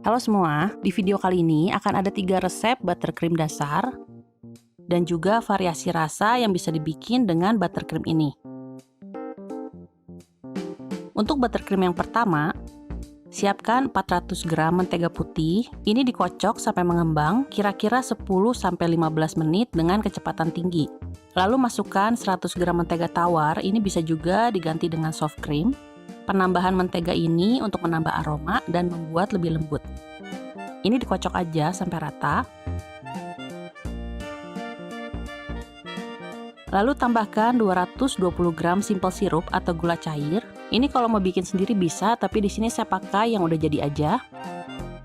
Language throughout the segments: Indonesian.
Halo semua, di video kali ini akan ada 3 resep buttercream dasar dan juga variasi rasa yang bisa dibikin dengan buttercream ini. Untuk buttercream yang pertama, siapkan 400 gram mentega putih. Ini dikocok sampai mengembang kira-kira 10-15 menit dengan kecepatan tinggi. Lalu masukkan 100 gram mentega tawar, ini bisa juga diganti dengan soft cream. Penambahan mentega ini untuk menambah aroma dan membuat lebih lembut. Ini dikocok aja sampai rata. Lalu tambahkan 220 gram simple syrup atau gula cair. Ini kalau mau bikin sendiri bisa, tapi di sini saya pakai yang udah jadi aja.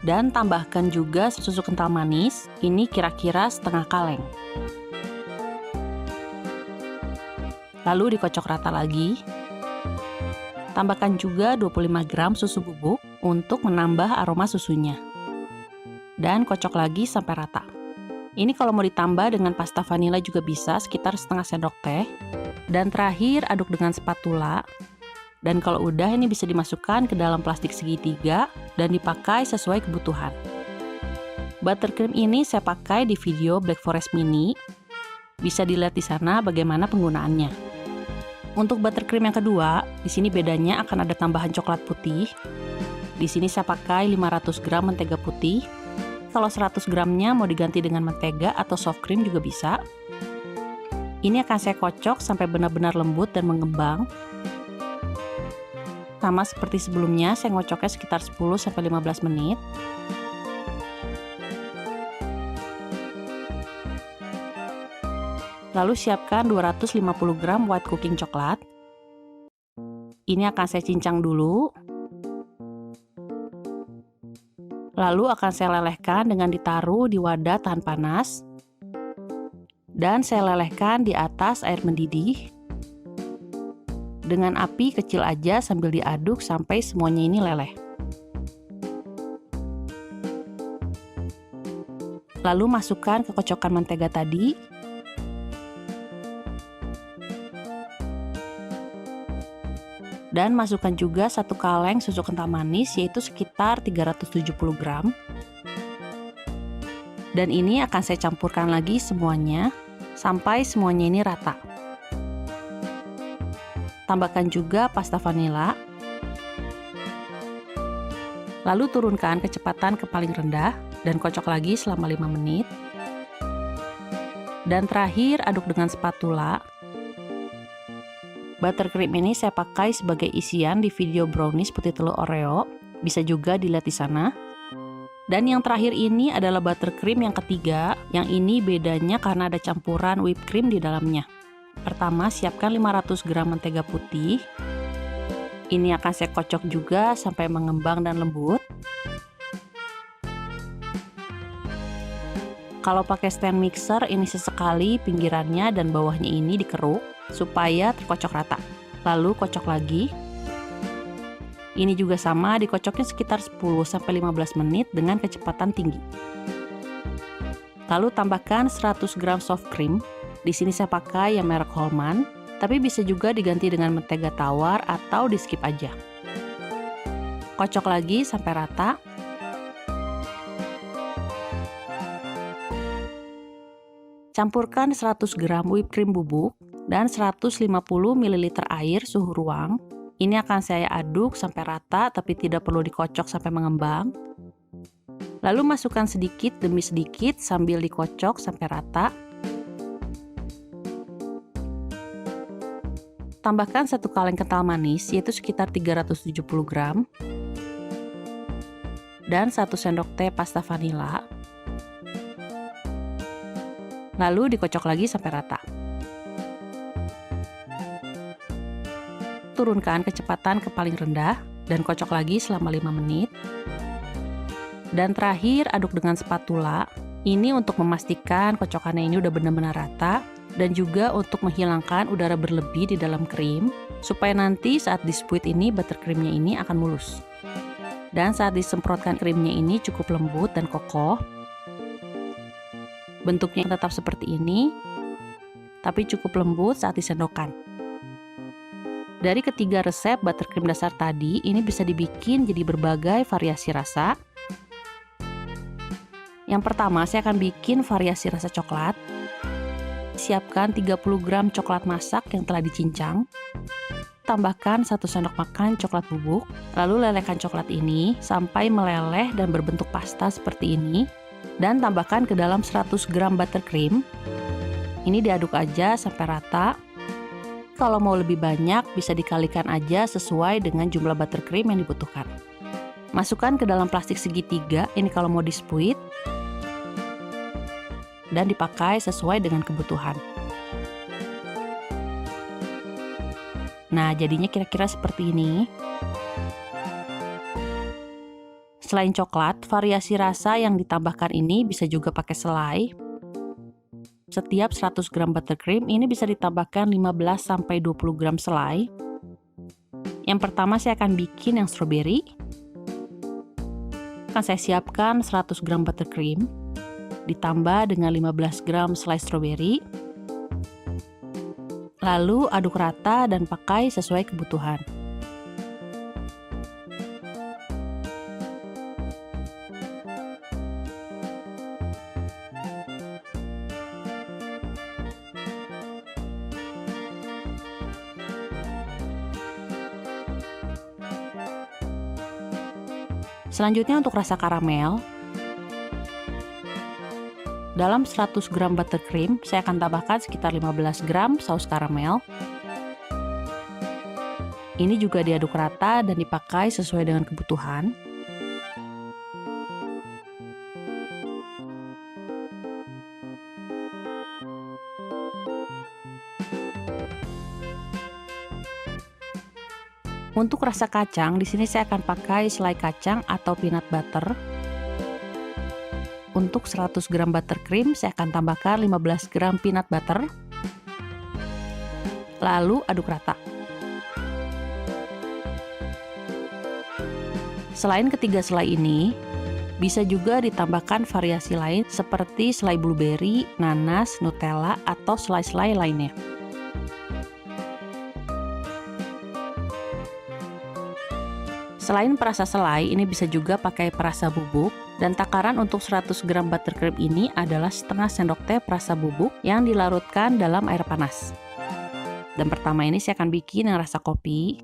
Dan tambahkan juga susu kental manis. Ini kira-kira setengah kaleng. Lalu dikocok rata lagi. Tambahkan juga 25 gram susu bubuk untuk menambah aroma susunya. Dan kocok lagi sampai rata. Ini kalau mau ditambah dengan pasta vanila juga bisa, sekitar setengah sendok teh. Dan terakhir aduk dengan spatula. Dan kalau udah ini bisa dimasukkan ke dalam plastik segitiga dan dipakai sesuai kebutuhan. Buttercream ini saya pakai di video Black Forest Mini. Bisa dilihat di sana bagaimana penggunaannya. Untuk buttercream yang kedua, di sini bedanya akan ada tambahan coklat putih. Di sini saya pakai 500 gram mentega putih. Kalau 100 gramnya mau diganti dengan mentega atau soft cream juga bisa. Ini akan saya kocok sampai benar-benar lembut dan mengembang. Sama seperti sebelumnya, saya ngocoknya sekitar 10-15 menit. Lalu siapkan 250 gram white cooking coklat. Ini akan saya cincang dulu. Lalu akan saya lelehkan dengan ditaruh di wadah tahan panas. Dan saya lelehkan di atas air mendidih. Dengan api kecil aja sambil diaduk sampai semuanya ini leleh. Lalu masukkan ke kocokan mentega tadi. Dan masukkan juga 1 kaleng susu kental manis, yaitu sekitar 370 gram. Dan ini akan saya campurkan lagi semuanya sampai semuanya ini rata. Tambahkan juga pasta vanila. Lalu turunkan kecepatan ke paling rendah dan kocok lagi selama 5 menit. Dan terakhir aduk dengan spatula. Buttercream ini saya pakai sebagai isian di video brownies putih telur Oreo, bisa juga dilihat di sana. Dan yang terakhir ini adalah buttercream yang ketiga, yang ini bedanya karena ada campuran whipped cream di dalamnya. Pertama, siapkan 500 gram mentega putih. Ini akan saya kocok juga sampai mengembang dan lembut. Kalau pakai stand mixer, ini sesekali pinggirannya dan bawahnya ini dikeruk supaya terkocok rata. Lalu kocok lagi. Ini juga sama, dikocoknya sekitar 10-15 menit dengan kecepatan tinggi. Lalu tambahkan 100 gram soft cream. Di sini saya pakai yang merek Holman, tapi bisa juga diganti dengan mentega tawar atau di skip aja. Kocok lagi sampai rata. Campurkan 100 gram whipped cream bubuk dan 150 ml air suhu ruang. Ini akan saya aduk sampai rata tapi tidak perlu dikocok sampai mengembang. Lalu masukkan sedikit demi sedikit sambil dikocok sampai rata. Tambahkan 1 kaleng kental manis, yaitu sekitar 370 gram. Dan 1 sendok teh pasta vanila. Lalu dikocok lagi sampai rata. Turunkan kecepatan ke paling rendah dan kocok lagi selama 5 menit. Dan terakhir aduk dengan spatula. Ini untuk memastikan kocokannya ini udah benar-benar rata dan juga untuk menghilangkan udara berlebih di dalam krim supaya nanti saat dispuit ini buttercreamnya ini akan mulus. Dan saat disemprotkan krimnya ini cukup lembut dan kokoh. Bentuknya tetap seperti ini, tapi cukup lembut saat disendokkan. Dari ketiga resep buttercream dasar tadi, ini bisa dibikin jadi berbagai variasi rasa. Yang pertama, saya akan bikin variasi rasa coklat. Siapkan 30 gram coklat masak yang telah dicincang. Tambahkan 1 sendok makan coklat bubuk, lalu lelehkan coklat ini sampai meleleh dan berbentuk pasta seperti ini. Dan tambahkan ke dalam 100 gram buttercream. Ini diaduk aja sampai rata. Kalau mau lebih banyak, bisa dikalikan aja sesuai dengan jumlah buttercream yang dibutuhkan. Masukkan ke dalam plastik segitiga, ini kalau mau dispuit. Dan dipakai sesuai dengan kebutuhan. Nah, jadinya kira-kira seperti ini. Selain coklat, variasi rasa yang ditambahkan ini bisa juga pakai selai. Setiap 100 gram buttercream ini bisa ditambahkan 15-20 gram selai. Yang pertama saya akan bikin yang strawberry. Akan saya siapkan 100 gram buttercream. Ditambah dengan 15 gram selai strawberry. Lalu aduk rata dan pakai sesuai kebutuhan. Selanjutnya untuk rasa karamel. Dalam 100 gram buttercream, saya akan tambahkan sekitar 15 gram saus karamel. Ini juga diaduk rata dan dipakai sesuai dengan kebutuhan. Untuk rasa kacang, di sini saya akan pakai selai kacang atau peanut butter. Untuk 100 gram buttercream, saya akan tambahkan 15 gram peanut butter. Lalu aduk rata. Selain ketiga selai ini, bisa juga ditambahkan variasi lain seperti selai blueberry, nanas, Nutella, atau selai-selai lainnya. Selain perasa selai, ini bisa juga pakai perasa bubuk. Dan takaran untuk 100 gram buttercream ini adalah setengah sendok teh perasa bubuk yang dilarutkan dalam air panas. Dan pertama ini saya akan bikin yang rasa kopi.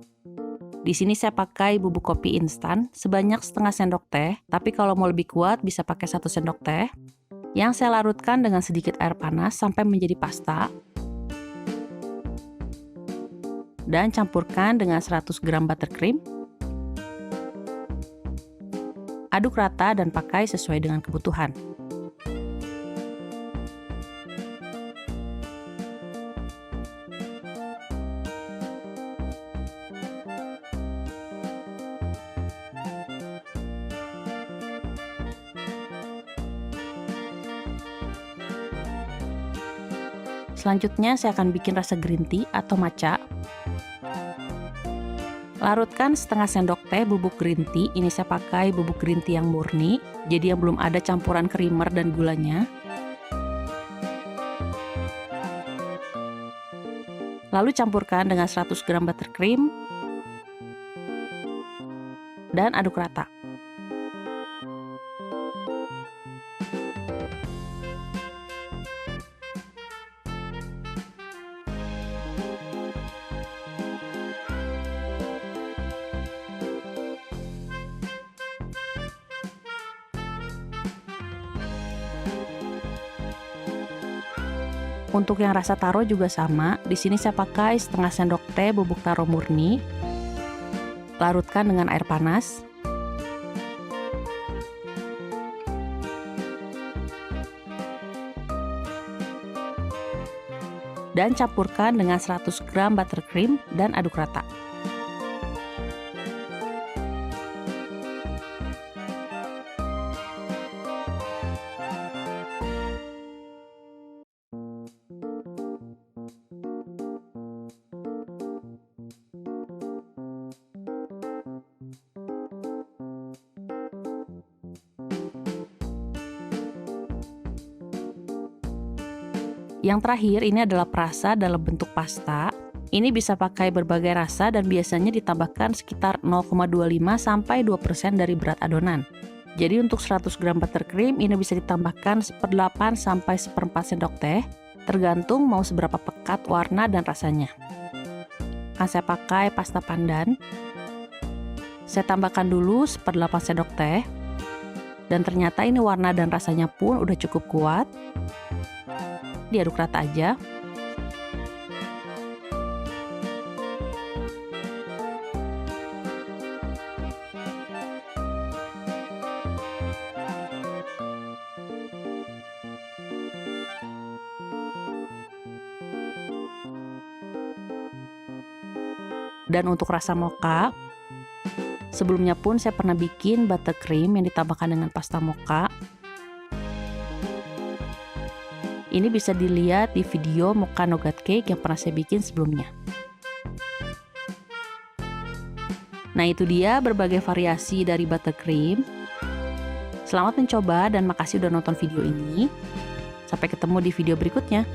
Di sini saya pakai bubuk kopi instan sebanyak setengah sendok teh, tapi kalau mau lebih kuat bisa pakai 1 sendok teh. Yang saya larutkan dengan sedikit air panas sampai menjadi pasta. Dan campurkan dengan 100 gram buttercream. Aduk rata dan pakai sesuai dengan kebutuhan. Selanjutnya saya akan bikin rasa green tea atau matcha. Larutkan setengah sendok teh bubuk green tea. Ini saya pakai bubuk green tea yang murni, jadi yang belum ada campuran creamer dan gulanya. Lalu campurkan dengan 100 gram buttercream dan aduk rata. Untuk yang rasa taro juga sama. Di sini saya pakai setengah sendok teh bubuk taro murni. Larutkan dengan air panas. Dan campurkan dengan 100 gram buttercream dan aduk rata. Yang terakhir ini adalah perasa dalam bentuk pasta. Ini bisa pakai berbagai rasa dan biasanya ditambahkan sekitar 0,25 sampai 2% dari berat adonan. Jadi untuk 100 gram buttercream ini bisa ditambahkan 1/8 sampai 1/4 sendok teh, tergantung mau seberapa pekat warna dan rasanya. Nah, saya pakai pasta pandan. Saya tambahkan dulu 1/8 sendok teh. Dan ternyata ini warna dan rasanya pun udah cukup kuat. Diaduk rata aja. Dan untuk rasa mocha, sebelumnya pun saya pernah bikin buttercream yang ditambahkan dengan pasta mocha. Ini bisa dilihat di video mocha nougat cake yang pernah saya bikin sebelumnya. Nah, itu dia berbagai variasi dari buttercream. Selamat mencoba dan makasih udah nonton video ini. Sampai ketemu di video berikutnya.